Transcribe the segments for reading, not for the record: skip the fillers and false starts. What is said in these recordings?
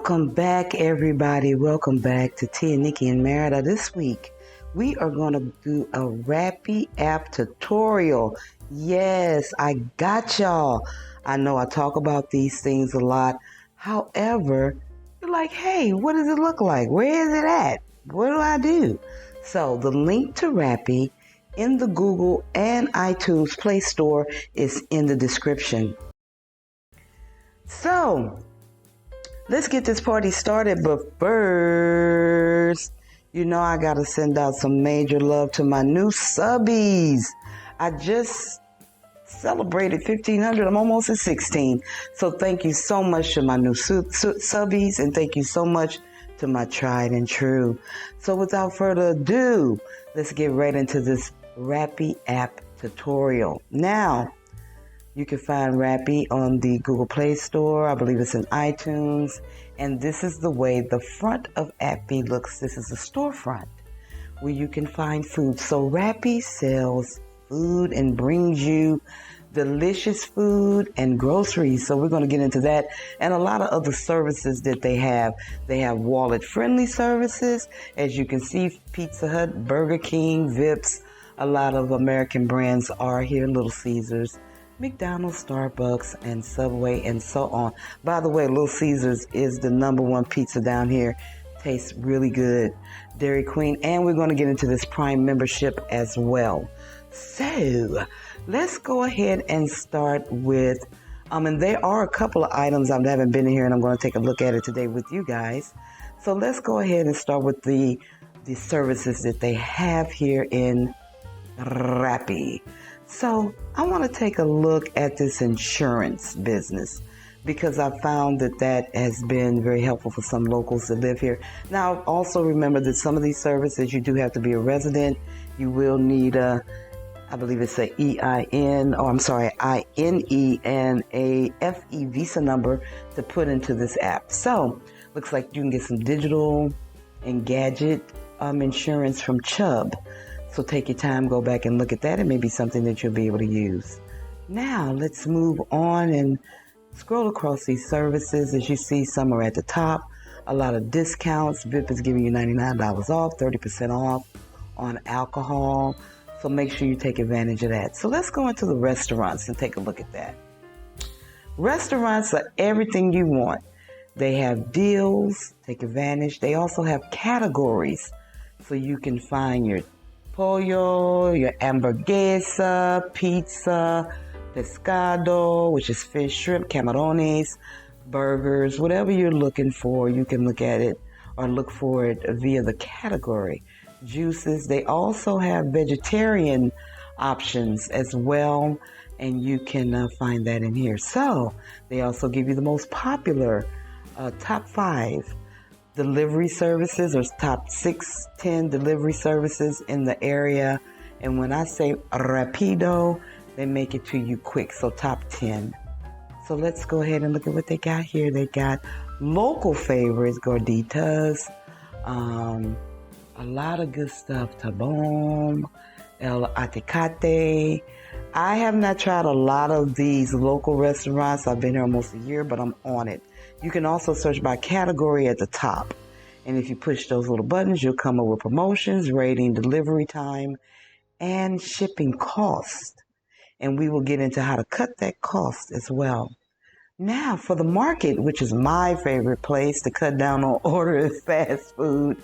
Welcome back, everybody. Welcome back to Tea and Niki in Merida. This week, we are going to do a Rappi app tutorial. Yes, I got y'all. I know I talk about these things a lot. However, you're like, hey, what does it look like? Where is it at? What do I do? So the link to Rappi in the Google and iTunes Play Store is in the description. So, let's get this party started, but first, I gotta send out some major love to my new subbies. I just celebrated 1,500. I'm almost at 16. So thank you so much to my new subbies, and thank you so much to my tried and true. So without further ado, let's get right into this Rappi app tutorial. Now, you can find Rappi on the Google Play Store. I believe it's in iTunes. And this is the way the front of Rappi looks. This is a storefront where you can find food. So Rappi sells food and brings you delicious food and groceries. So we're going to get into that and a lot of other services that they have. They have wallet-friendly services. As you can see, Pizza Hut, Burger King, Vips. A lot of American brands are here, Little Caesars, McDonald's, Starbucks, and Subway, and so on. By the way, Little Caesars is the #1 pizza down here. Tastes really good. Dairy Queen, and we're going to get into this Prime membership as well. So, let's go ahead and start with, and there are a couple of items I haven't been in here, and I'm going to take a look at it today with you guys. So, let's go ahead and start with the services that they have here in Rappi. So I want to take a look at this insurance business because I found that has been very helpful for some locals that live here. Now, also remember that some of these services, you do have to be a resident. You will need I believe it's a INE and a FE Visa number to put into this app. So looks like you can get some digital and gadget insurance from Chubb. So take your time, go back and look at that. It may be something that you'll be able to use. Now, let's move on and scroll across these services. As you see, some are at the top. A lot of discounts. VIP is giving you $99 off, 30% off on alcohol. So make sure you take advantage of that. So let's go into the restaurants and take a look at that. Restaurants are everything you want. They have deals. Take advantage. They also have categories. So you can find your pollo, your hamburguesa, pizza, pescado, which is fish, shrimp, camarones, burgers, whatever you're looking for, you can look at it or look for it via the category. Juices, they also have vegetarian options as well, and you can find that in here. So they also give you the most popular top 5 delivery services, or top 6-10 delivery services in the area. And when I say rapido, they make it to you quick. So top 10. So let's go ahead and look at what they got here. They got local favorites, gorditas, a lot of good stuff. Tabón, el aticate. I have not tried a lot of these local restaurants. I've been here almost a year, but I'm on it. You can also search by category at the top. And if you push those little buttons, you'll come up with promotions, rating, delivery time, and shipping cost. And we will get into how to cut that cost as well. Now, for the market, which is my favorite place to cut down on ordering fast food,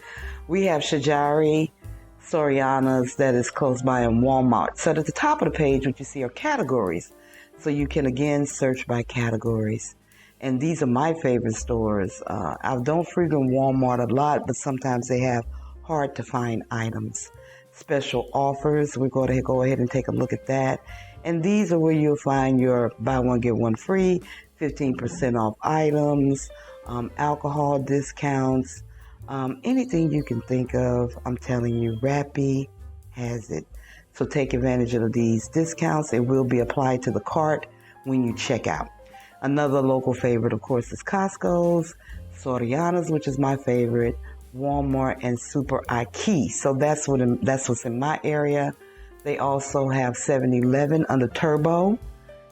we have Shajari, Soriana's, that is close by, in Walmart. So at the top of the page, what you see are categories. So you can, again, search by categories. And these are my favorite stores. I don't frequent Walmart a lot, but sometimes they have hard to find items. Special offers, we're going to go ahead and take a look at that. And these are where you'll find your buy one, get one free, 15% off items, alcohol discounts, anything you can think of. I'm telling you, Rappi has it. So take advantage of these discounts. It will be applied to the cart when you check out. Another local favorite, of course, is Costco's, Soriana's, which is my favorite, Walmart, and Super IKEA. So that's what's in my area. They also have 7-Eleven under Turbo.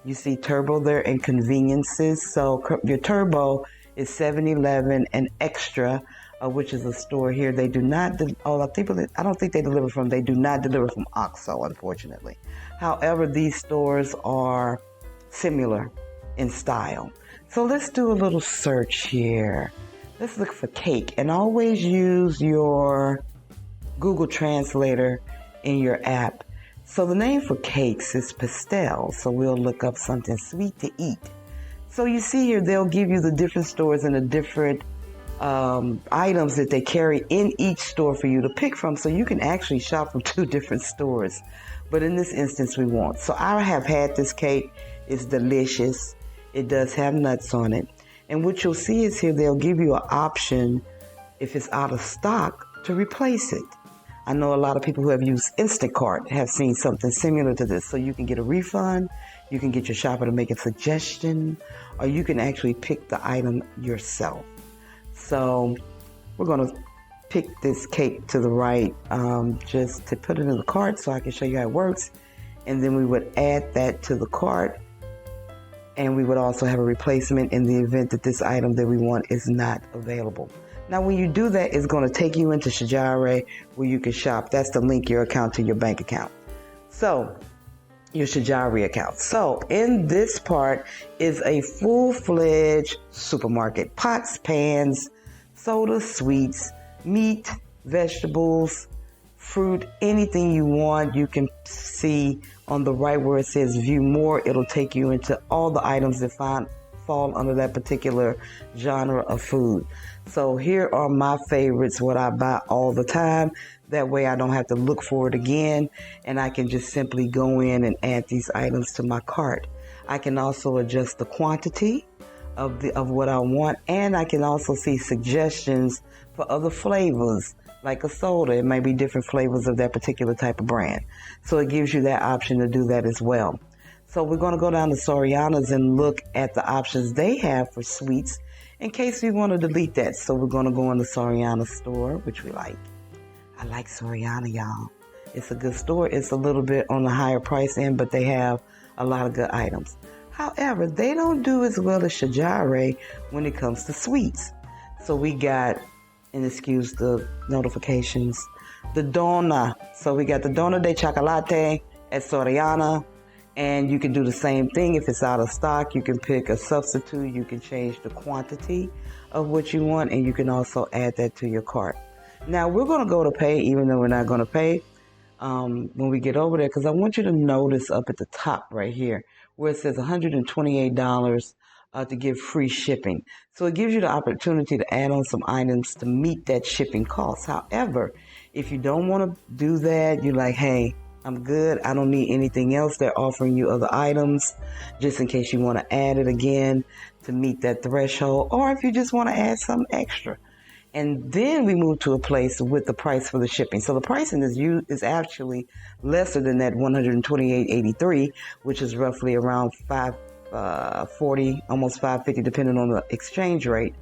You see Turbo there, and conveniences. So your Turbo is 7-Eleven and Extra, which is a store here. They do not, I don't think they deliver from, they do not deliver from OXO, unfortunately. However, these stores are similar in style. So let's do a little search here. Let's look for cake, and always use your Google Translator in your app. So the name for cakes is pastel, so we'll look up something sweet to eat. So you see here, they'll give you the different stores and the different items that they carry in each store for you to pick from, so you can actually shop from 2 different stores. But in this instance, we won't. So I have had this cake. It's delicious. It does have nuts on it. And what you'll see is here, they'll give you an option, if it's out of stock, to replace it. I know a lot of people who have used Instacart have seen something similar to this. So you can get a refund, you can get your shopper to make a suggestion, or you can actually pick the item yourself. So we're going to pick this cake to the right, just to put it in the cart so I can show you how it works. And then we would add that to the cart. And we would also have a replacement in the event that this item that we want is not available. Now, when you do that, it's going to take you into Shajare where you can shop. That's to link your account to your bank account. So, your Shajare account. So, in this part is a full-fledged supermarket. Pots, pans, sodas, sweets, meat, vegetables, fruit, anything you want. You can see on the right where it says view more. It'll take you into all the items that fall under that particular genre of food. So here are my favorites, what I buy all the time. That way I don't have to look for it again, and I can just simply go in and add these items to my cart. I can also adjust the quantity of what I want, and I can also see suggestions for other flavors, like a soda. It might be different flavors of that particular type of brand. So it gives you that option to do that as well. So we're going to go down to Soriana's and look at the options they have for sweets in case we want to delete that. So we're going to go in the Soriana store, which we like. I like Soriana, y'all. It's a good store. It's a little bit on the higher price end, but they have a lot of good items. However, they don't do as well as Shajare when it comes to sweets. So we got, and excuse the notifications, the Dona. So we got the Dona de Chocolate at Soriana. And you can do the same thing. If it's out of stock, you can pick a substitute. You can change the quantity of what you want, and you can also add that to your cart. Now, we're going to go to pay, even though we're not going to pay when we get over there, because I want you to notice up at the top right here where it says $128 to give free shipping. So it gives you the opportunity to add on some items to meet that shipping cost. However, if you don't want to do that, you're like, hey, I'm good. I don't need anything else. They're offering you other items just in case you want to add it again to meet that threshold, or if you just want to add something extra. And then we move to a place with the price for the shipping. So the pricing is actually lesser than that $128.83, which is roughly around $540, almost $550, depending on the exchange rate.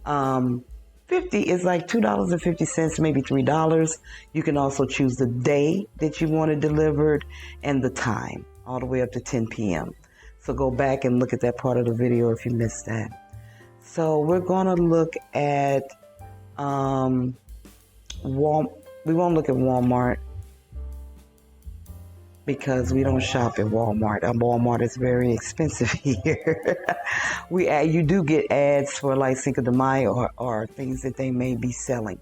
50 is like $2.50, maybe $3. You can also choose the day that you want it delivered and the time, all the way up to 10 p.m. So go back and look at that part of the video if you missed that. So we're going to look at we won't look at Walmart because we don't shop at Walmart. Walmart is very expensive here. You do get ads for like Cinco de Mayo or things that they may be selling.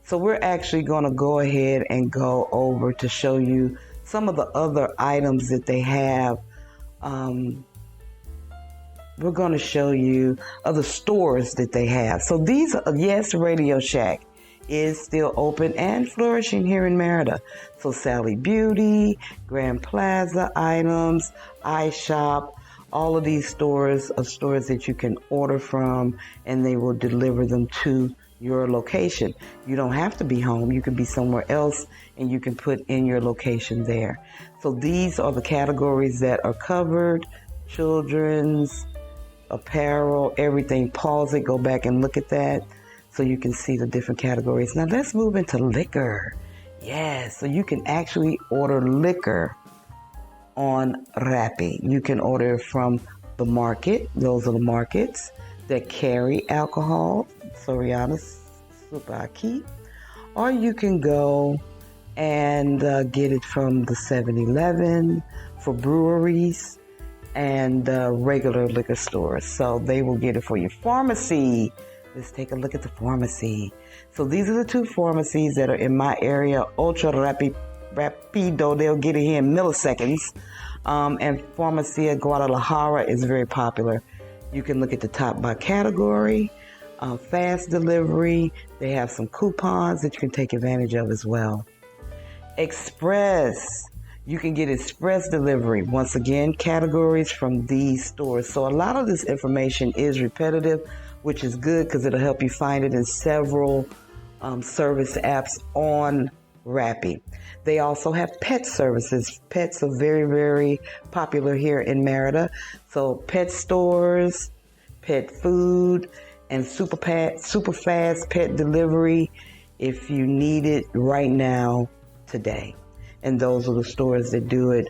So we're actually going to go ahead and go over to show you some of the other items that they have. We're going to show you other stores that they have. So these are, yes, Radio Shack is still open and flourishing here in Merida. So Sally Beauty, Grand Plaza items, iShop, all of these stores are stores that you can order from, and they will deliver them to your location. You don't have to be home. You can be somewhere else, and you can put in your location there. So these are the categories that are covered: children's, apparel, everything. Pause it, go back and look at that so you can see the different categories. Now let's move into liquor. Yes, so you can actually order liquor on Rappi. You can order from the market. Those are the markets. that carry alcohol, Soriana Subaki, or you can go and get it from the 7-Eleven for breweries and regular liquor stores. So they will get it for your pharmacy. Let's take a look at the pharmacy. So these are the two pharmacies that are in my area. Ultra Rapido, they'll get it here in milliseconds. And Farmacia Guadalajara is very popular. You can look at the top by category. Fast delivery. They have some coupons that you can take advantage of as well. Express. You can get express delivery. Once again, categories from these stores. So a lot of this information is repetitive, which is good because it'll help you find it in several service apps on Rappi. They also have pet services. Pets are very, very popular here in Merida. So pet stores, pet food, and super fast pet delivery if you need it right now, today. And those are the stores that do it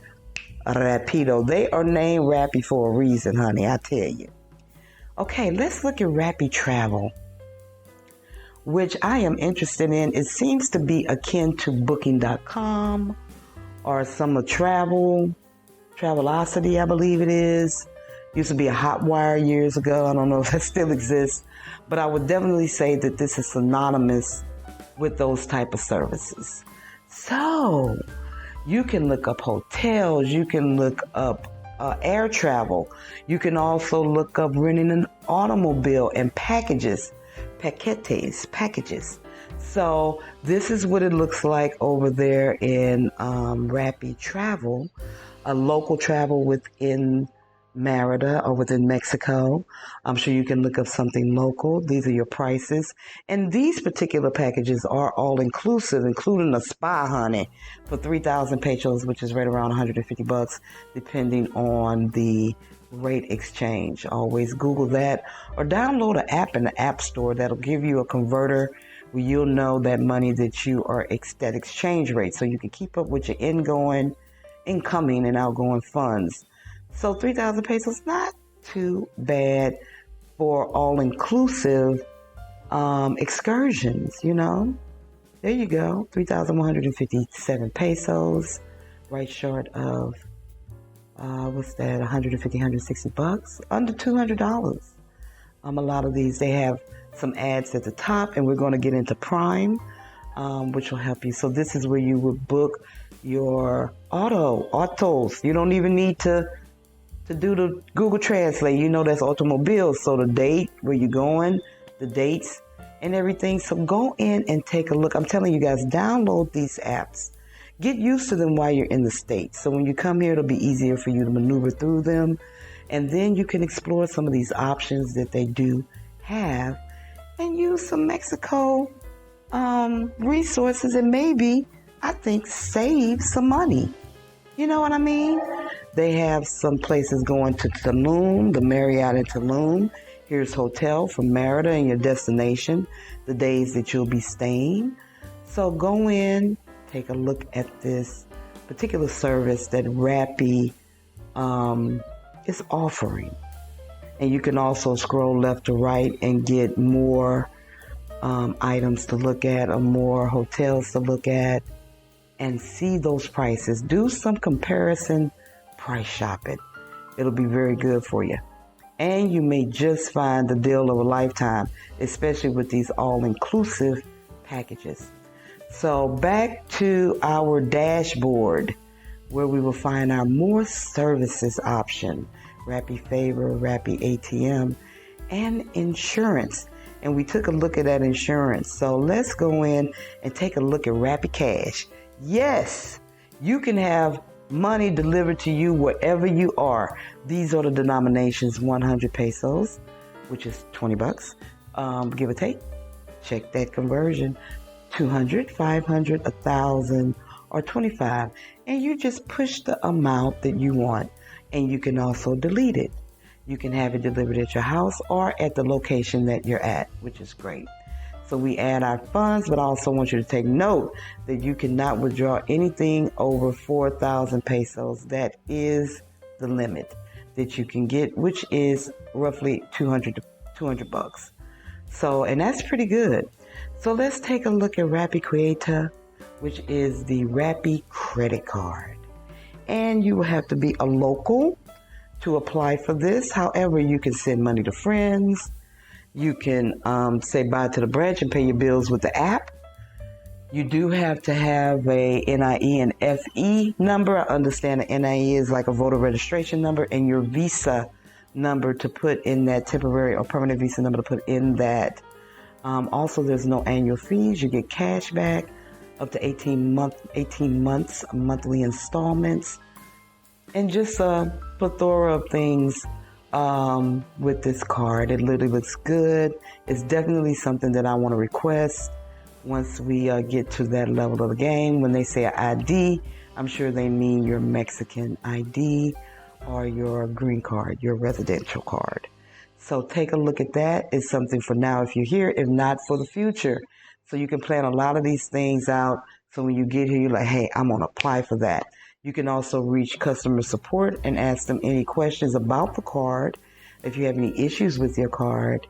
rapido. They are named Rappi for a reason, honey, I tell you. Okay, let's look at Rappi Travel, which I am interested in. It seems to be akin to Booking.com or some of Travelocity, I believe it is. Used to be a Hotwire years ago. I don't know if that still exists, but I would definitely say that this is synonymous with those type of services. So you can look up hotels, you can look up air travel, you can also look up renting an automobile and packages. Packages. So this is what it looks like over there in Rappi Travel, a local travel within Merida or within Mexico. I'm sure you can look up something local. These are your prices. And these particular packages are all inclusive, including a spa, honey, for 3,000 pesos, which is right around $150, depending on the rate exchange. Always Google that or download an app in the App Store that'll give you a converter where you'll know that money that you are that exchange rate, so you can keep up with your incoming and outgoing funds. So 3,000 pesos, not too bad for all-inclusive excursions, you know. There you go, 3,157 pesos, right short of what's that, 150, 160 bucks, under $200. A lot of these, they have some ads at the top, and we're going to get into Prime, which will help you. So this is where you would book your autos. You don't even need to do the Google Translate. You know that's automobiles. So the date, where you're going, the dates, and everything. So go in and take a look. I'm telling you guys, download these apps. Get used to them while you're in the States. So when you come here, it'll be easier for you to maneuver through them. And then you can explore some of these options that they do have and use some Mexico resources and maybe, I think, save some money. You know what I mean? They have some places going to Tulum, the Marriott in Tulum. Here's hotel from Merida and your destination, the days that you'll be staying. So go in, take a look at this particular service that Rappi is offering. And you can also scroll left to right and get more items to look at or more hotels to look at and see those prices. Do some comparison price shopping. It'll be very good for you. And you may just find the deal of a lifetime, especially with these all-inclusive packages. So back to our dashboard where we will find our more services option, Rappi Favor, Rappi ATM, and insurance. And we took a look at that insurance. So let's go in and take a look at Rappi Cash. Yes, you can have money delivered to you wherever you are. These are the denominations: 100 pesos, which is $20, give or take. Check that conversion. 200, 500, 1,000, or 25. And you just push the amount that you want. And you can also delete it. You can have it delivered at your house or at the location that you're at, which is great. So we add our funds, but I also want you to take note that you cannot withdraw anything over 4,000 pesos. That is the limit that you can get, which is roughly $200 $200. So, and that's pretty good. So let's take a look at Rappi Creator, which is the Rappi credit card. And you will have to be a local to apply for this. However, you can send money to friends. You can say bye to the branch and pay your bills with the app. You do have to have a NIE and FE number. I understand the NIE is like a voter registration number, and your visa number to put in that, temporary or permanent visa number to put in that. Also, there's no annual fees. You get cash back up to 18 months monthly installments, and just a plethora of things with this card. It literally looks good. It's definitely something that I want to request once we get to that level of the game. When they say an ID, I'm sure they mean your Mexican ID or your green card, your residential card. So take a look at that. It's something for now if you're here, if not for the future. So you can plan a lot of these things out. So when you get here, you're like, hey, I'm going to apply for that. You can also reach customer support and ask them any questions about the card, if you have any issues with your card,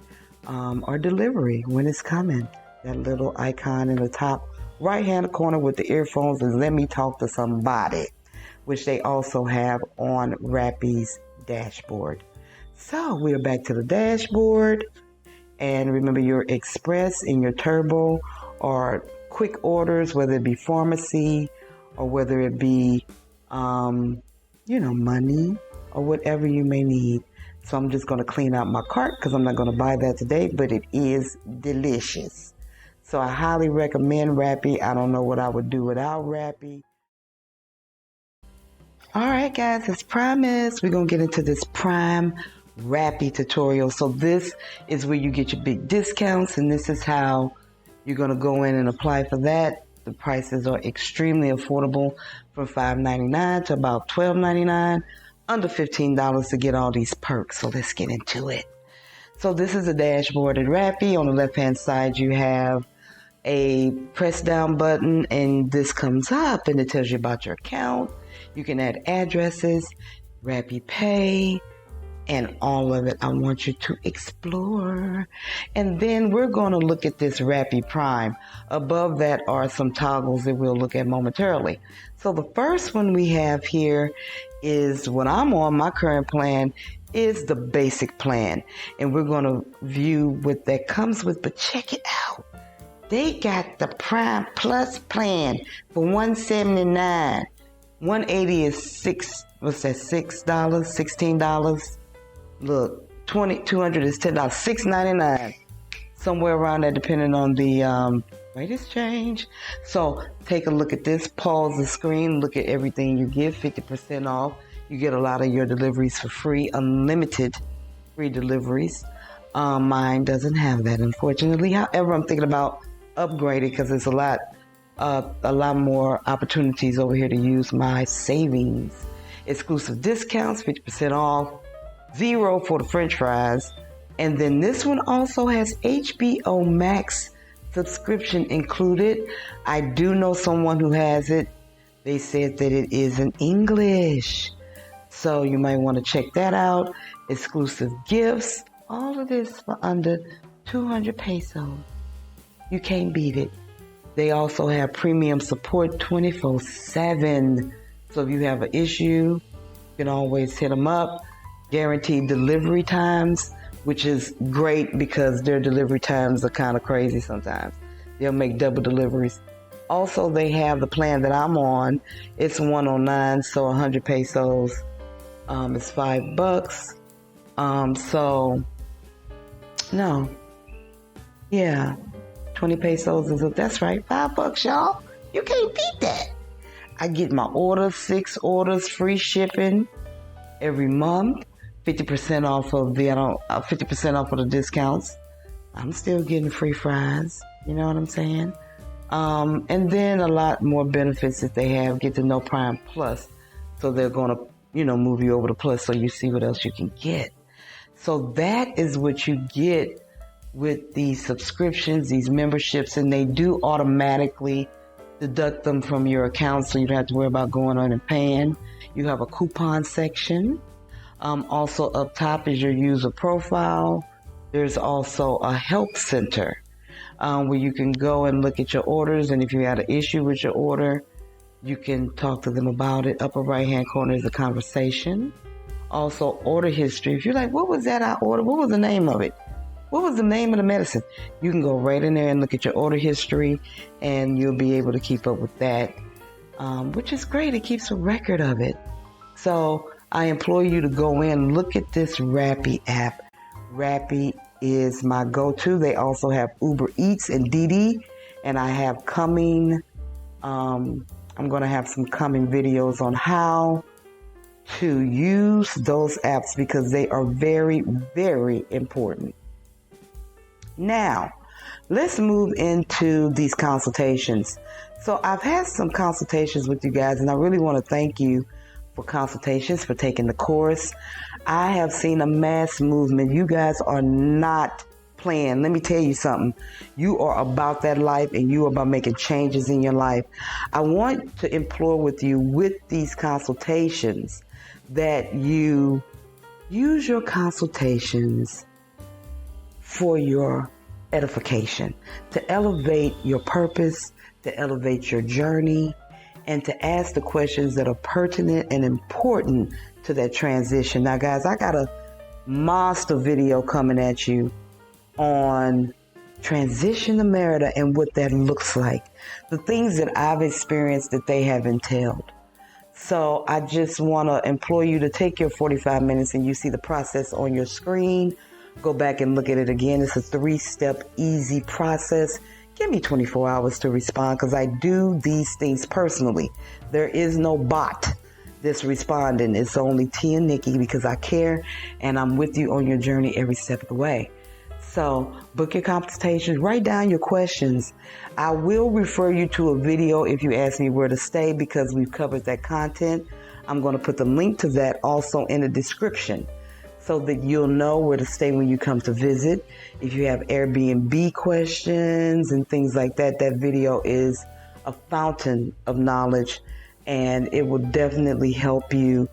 or delivery, when it's coming. That little icon in the top right-hand corner with the earphones is let me talk to somebody, which they also have on Rappi's dashboard. So we're back to the dashboard. And remember, your express and your turbo are quick orders, whether it be pharmacy or whether it be, money or whatever you may need. So I'm just going to clean out my cart because I'm not going to buy that today, but it is delicious. So I highly recommend Rappi. I don't know what I would do without Rappi. All right, guys, as promised, we're going to get into this Prime Rappi tutorial. So this is where you get your big discounts, and this is how you're going to go in and apply for that. The prices are extremely affordable, from $5.99 to about $12.99, under $15 to get all these perks. So let's get into it. So this is a dashboard at Rappi. On the left-hand side, you have a press down button, and this comes up and it tells you about your account. You can add addresses, Rappi Pay, and all of it I want you to explore. And then we're going to look at this Rappi Prime. Above that are some toggles that we'll look at momentarily. So the first one we have here is what I'm on. My current plan is the basic plan. And we're going to view what that comes with, but check it out. They got the Prime Plus plan for $179. $180 is $6, $16. Look, $200 is $10, $6.99, somewhere around that, depending on the rate is change. So take a look at this, pause the screen, look at everything you get, 50% off. You get a lot of your deliveries for free, unlimited free deliveries. Mine doesn't have that, unfortunately. However, I'm thinking about upgrading because there's a lot more opportunities over here to use my savings. Exclusive discounts, 50% off. $0 for the French fries. And then this one also has HBO Max subscription included. I do know someone who has it. They said that it is in English. So you might want to check that out. Exclusive gifts. All of this for under 200 pesos. You can't beat it. They also have premium support 24/7. So if you have an issue, you can always hit them up. Guaranteed delivery times, which is great because their delivery times are kind of crazy sometimes. They'll make double deliveries. Also, they have the plan that I'm on. It's 109, so 100 pesos is $5. Yeah, 20 pesos is that's right, $5, y'all. You can't beat that. I get my orders, 6 orders, free shipping every month. 50% off of 50% off of the discounts. I'm still getting free fries. You know what I'm saying? And then a lot more benefits that they have. Get to know Prime Plus. So they're going to, move you over to Plus so you see what else you can get. So that is what you get with these subscriptions, these memberships, and they do automatically deduct them from your account, so you don't have to worry about going on and paying. You have a coupon section. Also up top is your user profile. There's also a help center where you can go and look at your orders, and if you had an issue with your order, you can talk to them about it. Upper right-hand corner is a conversation. Also, order history. If you're like, what was that I ordered? What was the name of it? What was the name of the medicine? You can go right in there and look at your order history, and you'll be able to keep up with that, which is great. It keeps a record of it. So I implore you to go in, look at this Rappi app. Rappi is my go-to. They also have Uber Eats and Didi, and I have coming, I'm going to have some coming videos on how to use those apps because they are very, very important. Now, let's move into these consultations. So I've had some consultations with you guys, and I really want to thank you for Consultations for taking the course. I have seen a mass movement. You guys are not playing. Let me tell you something. You are about that life, and you are about making changes in your life. I want to implore with you with these consultations that you use your consultations for your edification, to elevate your purpose, to elevate your journey, and to ask the questions that are pertinent and important to that transition. Now, guys, I got a monster video coming at you on transition to Merida and what that looks like, the things that I've experienced that they have entailed. So I just want to implore you to take your 45 minutes, and you see the process on your screen. Go back and look at it again. It's a 3-step easy process. Give me 24 hours to respond because I do these things personally. There is no bot that's responding. It's only T and Niki because I care and I'm with you on your journey every step of the way. So book your consultations, write down your questions. I will refer you to a video if you ask me where to stay because we've covered that content. I'm going to put the link to that also in the description so that you'll know where to stay when you come to visit. If you have Airbnb questions and things like that, that video is a fountain of knowledge, and it will definitely help you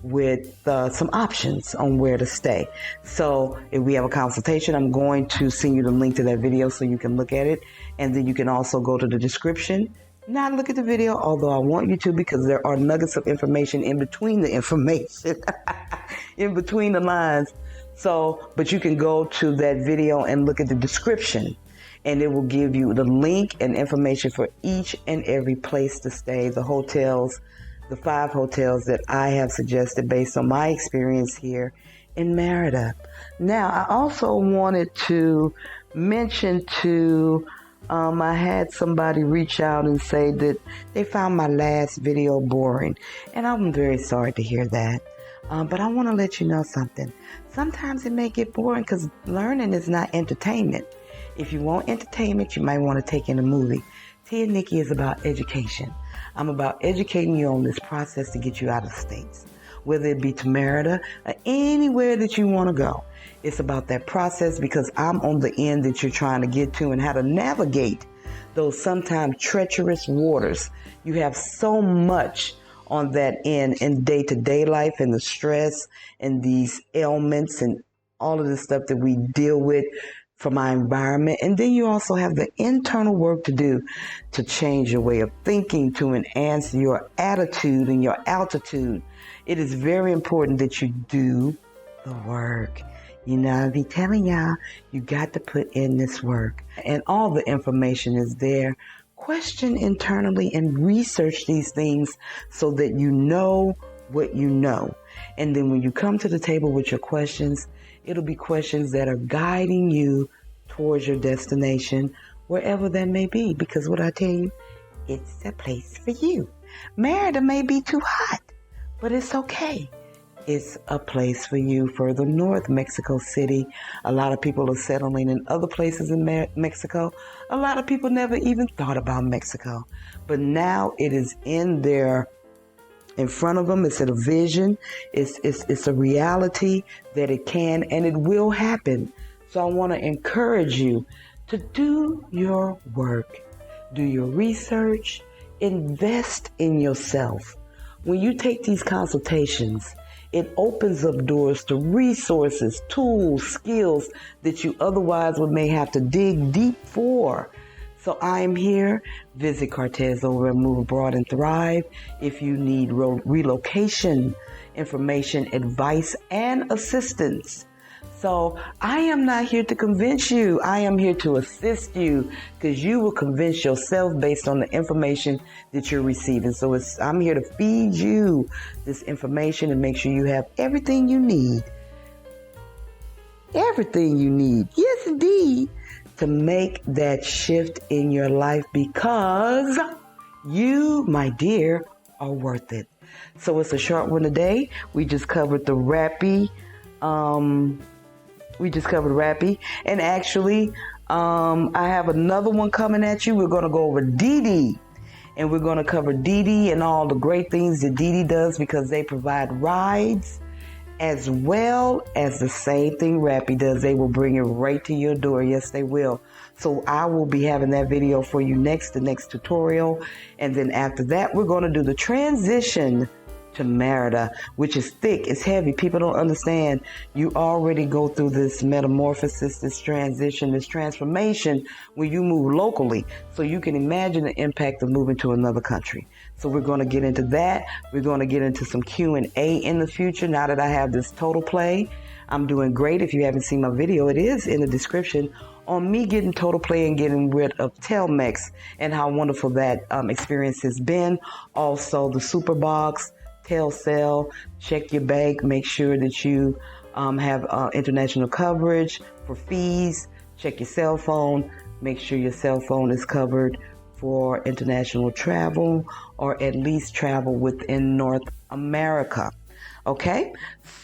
with some options on where to stay. So if we have a consultation, I'm going to send you the link to that video so you can look at it. And then you can also go to the description, not look at the video, although I want you to because there are nuggets of information in between the information, in between the lines. So, but you can go to that video and look at the description, and it will give you the link and information for each and every place to stay, the hotels, the 5 hotels that I have suggested based on my experience here in Merida. Now, I also wanted to mention I had somebody reach out and say that they found my last video boring, and I'm very sorry to hear that. But I want to let you know something. Sometimes it may get boring because learning is not entertainment. If you want entertainment, you might want to take in a movie. Tia and Niki is about education. I'm about educating you on this process to get you out of states, whether it be to Merida or anywhere that you want to go. It's about that process because I'm on the end that you're trying to get to and how to navigate those sometimes treacherous waters. You have so much on that end in day-to-day life and the stress and these ailments and all of the stuff that we deal with from our environment. And then you also have the internal work to do to change your way of thinking, to enhance your attitude and your altitude. It is very important that you do the work. You know, I'll be telling y'all, you got to put in this work. And all the information is there. Question internally and research these things so that you know what you know. And then when you come to the table with your questions, it'll be questions that are guiding you towards your destination, wherever that may be. Because what I tell you, it's a place for you. Merida may be too hot, but it's okay. It's a place for you. Further north, Mexico City. A lot of people are settling in other places in Mexico. A lot of people never even thought about Mexico. But now it is in front of them. It's a vision. It's a reality that it can and it will happen. So I want to encourage you to do your work. Do your research. Invest in yourself. When you take these consultations, It opens up doors to resources, tools, skills that you otherwise may have to dig deep for. So I am here. Visit Cartess over at Move Abroad and Thrive if you need relocation information, advice, and assistance. So I am not here to convince you. I am here to assist you, because you will convince yourself based on the information that you're receiving. So I'm here to feed you this information and make sure you have everything you need. Everything you need. Yes, indeed. To make that shift in your life, because you, my dear, are worth it. So it's a short one today. We just covered the Rappi. And actually, I have another one coming at you. We're going to go over Didi. And we're going to cover Didi and all the great things that Didi does, because they provide rides as well as the same thing Rappi does. They will bring it right to your door. Yes, they will. So I will be having that video for you the next tutorial. And then after that, we're going to do the transition to Merida, which is thick, it's heavy. People don't understand. You already go through this metamorphosis, this transition, this transformation when you move locally. So you can imagine the impact of moving to another country. So we're going to get into that. We're going to get into some Q&A in the future. Now that I have this total play, I'm doing great. If you haven't seen my video, it is in the description on me getting total play and getting rid of Telmex and how wonderful that experience has been. Also the Super Box, Telcel, check your bank, make sure that you have international coverage for fees. Check your cell phone, make sure your cell phone is covered for international travel, or at least travel within North America. Okay,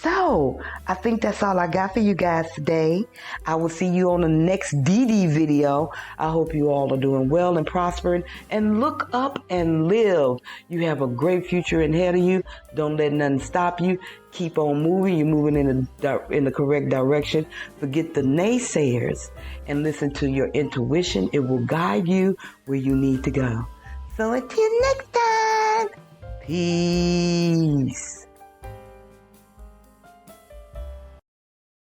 so I think that's all I got for you guys today. I will see you on the next Didi video. I hope you all are doing well and prospering, and look up and live. You have a great future ahead of you. Don't let nothing stop you. Keep on moving. You're moving in the correct direction. Forget the naysayers and listen to your intuition. It will guide you where you need to go. So until next time, peace.